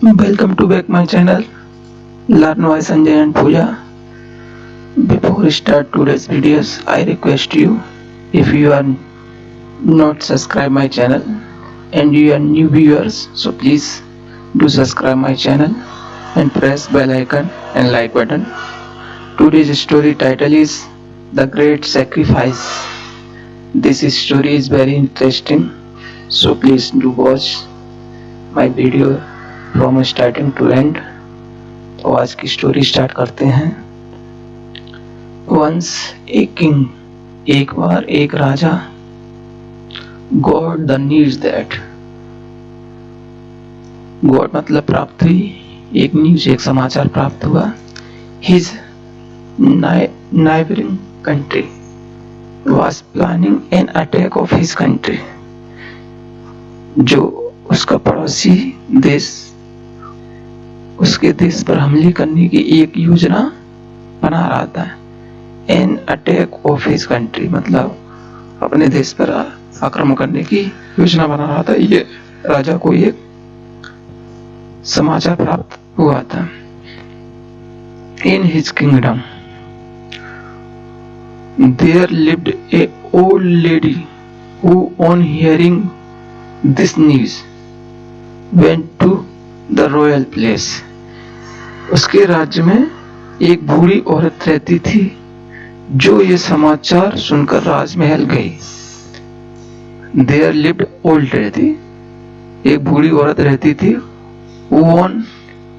Welcome to back my channel Learn by Sanjay and Pooja. Before we start today's videos, I request you, if you are not subscribe my channel and you are new viewers, so please do subscribe my channel and press bell icon and like button. Today's story title is The Great Sacrifice. This story is very interesting, so please do watch my video from starting to end. तो आज की story start करते हैं। Once a king, एक बार एक राजा, got the news that, got मतलब प्राप्त हुई, एक न्यूज एक समाचार प्राप्त हुआ, his neighbouring country was planning an attack of his country, जो उसका पड़ोसी देश उसके देश पर हमले करने की एक योजना बना रहा था। N attack of his country मतलब अपने देश पर आक्रमण करने की योजना बना रहा था। ये राजा को एक समाचार प्राप्त हुआ था। In his kingdom there lived a old lady who on hearing this news went to the royal place. उसके राज्य में एक बूढ़ी औरत रहती थी जो ये समाचार सुनकर राजमहल गई। देयर लिव्ड ओल्ड लेडी, एक बूढ़ी औरत रहती थी, ऑन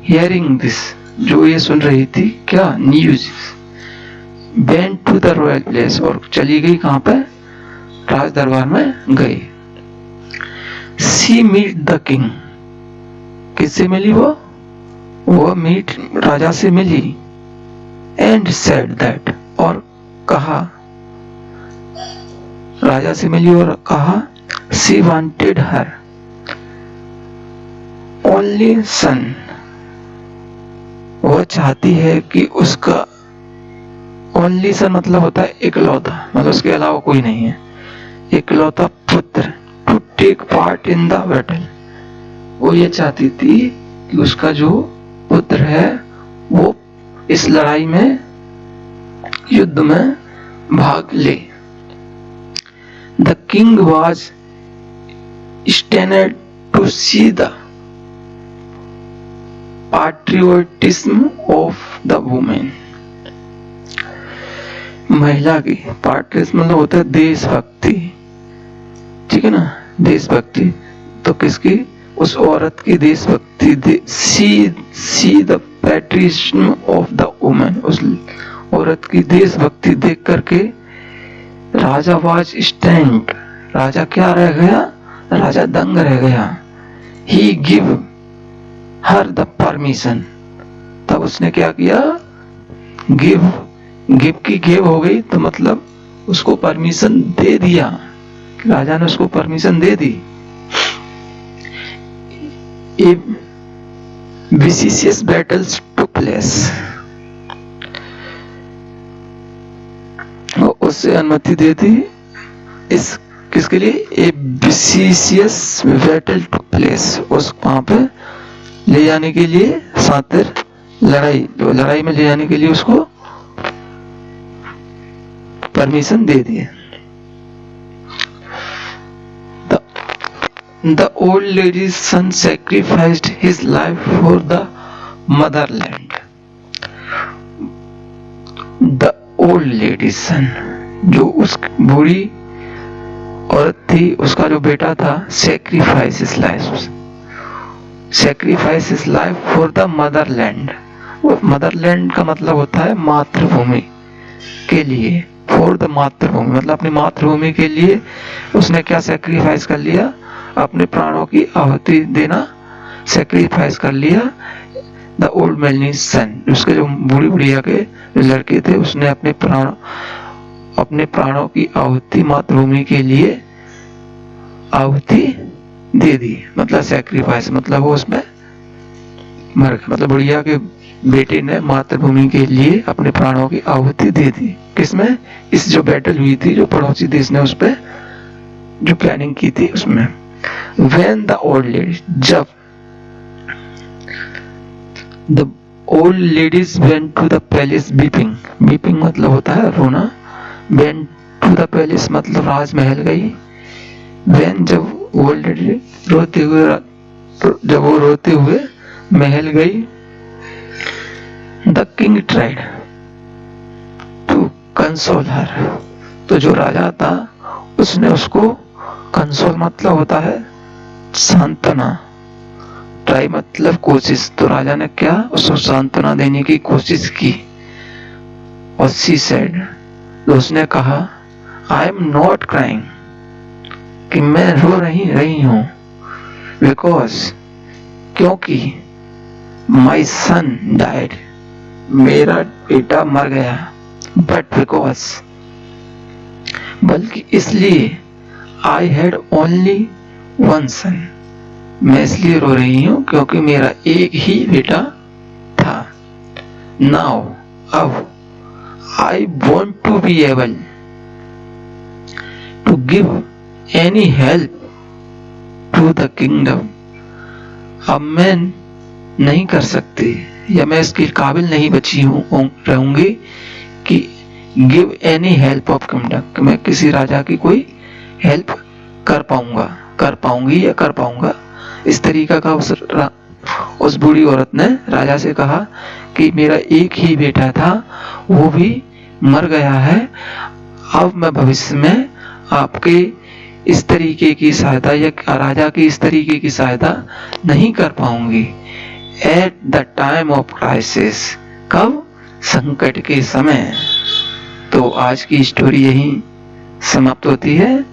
हियरिंग दिस, जो ये सुन रही थी क्या, news, went to the royal place, और चली गई कहां पे, राज दरबार में गई। सी मीट द किंग, किससे मिली वो मीट राजा से मिली। एंड सेड दैट, और कहा, राजा से मिली और कहा, सी वांटेड हर ओनली सन, वह चाहती है कि उसका ओनली सन मतलब होता है इकलौता, मतलब उसके अलावा कोई नहीं है, इकलौता पुत्र, to take part in the battle, वो ये चाहती थी कि उसका जो पुत्र है वो इस लड़ाई में, युद्ध में भाग ले। The king was stand to see the patriotism of the women, महिला की, पैट्रियटिज्म मतलब होता है देशभक्ति, ठीक है ना, देशभक्ति। तो किसकी, उस औरत की देशभक्ति, see the patriotism of the woman, उस औरत की देशभक्ति देख करके राजा वाज स्टैंड, राजा क्या रह गया, राजा दंग रह गया। ही गिव हर द परमिशन, तब उसने क्या किया, गिव की गिव हो गई, तो मतलब उसको परमिशन दे दिया, राजा ने उसको permission they the. A vicious battles took place, उससे अनुमति दे दी इस किसके लिए, ए vicious battle took place, उस वहां पे ले जाने के लिए, सातिर लड़ाई, जो लड़ाई में ले जाने के लिए उसको permission they the. The old lady's son sacrificed his life for the motherland. The old lady's son, जो उस बूढ़ी औरत थी, उसका जो बेटा था, sacrifice his life for the motherland. motherland का मतलब होता है मातृभूमि के लिए, for the मातृभूमि मतलब अपनी मातृभूमि के लिए उसने क्या sacrifice कर लिया, अपने प्राणों की आहुति देना सैक्रिफाइस कर लिया। द ओल्ड मैन सन, उसके जो बूढ़ी बुढ़िया के लड़के थे, उसने अपने प्राणों की आहुति मातृभूमि के लिए आहुति दे दी, मतलब सैक्रिफाइस मतलब वो उसमें मर, मतलब बुढ़िया के बेटे ने मातृभूमि के लिए अपने प्राणों की आहुति दे दी। किसमें, इस जो बैटल हुई थी, जो पड़ोसी देश ने उस पर जो प्लानिंग की थी उसमें। When the old lady, जब the old ladies went to the palace weeping, weeping मतलब होता है रोना, वेंट टू द पैलेस मतलब राजमहल गई, वेन जब ओल्ड लेडी रोते हुए, जब वो रोते हुए महल गई, the king tried to console her, तो जो राजा था उसने उसको, कंसोल मतलब होता है सांत्वना, ट्राई मतलब कोशिश, तो राजा ने क्या उसको सांत्वना देने की कोशिश की। और शी सेड, तो उसने कहा आई एम नॉट क्राइंग, कि मैं रो रही हूं, बिकॉज क्योंकि माई सन डाइड, मेरा बेटा मर गया, बट बिकॉज बल्कि इसलिए, आई हैड ओनली वन सन, मैं इसलिए रो रही हूं क्योंकि मेरा एक ही बेटा था। नाउ अब I want to be able to give any help to the kingdom, अब मैं नहीं कर सकती या मैं इसके काबिल नहीं बची हूँ रहूंगी कि give any help of kingdom, कि मैं किसी राजा की कोई हेल्प कर पाऊंगा, कर पाऊंगी या कर पाऊंगा, इस तरीका का उस बूढ़ी औरत ने राजा से कहा कि मेरा एक ही बेटा था, वो भी मर गया है, अब मैं भविष्य में आपके इस तरीके की सहायता या राजा की इस तरीके की सहायता नहीं कर पाऊंगी। At the time of crisis, कब? संकट के समय। तो आज की स्टोरी यहीं समाप्त होती है।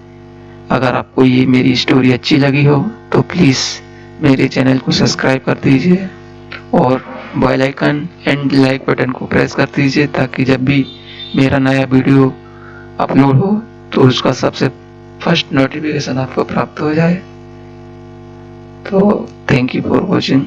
अगर आपको ये मेरी स्टोरी अच्छी लगी हो तो प्लीज़ मेरे चैनल को सब्सक्राइब कर दीजिए और bell icon and like button को प्रेस कर दीजिए, ताकि जब भी मेरा नया वीडियो अपलोड हो तो उसका सबसे फर्स्ट नोटिफिकेशन आपको प्राप्त हो जाए। तो थैंक यू फॉर वॉचिंग।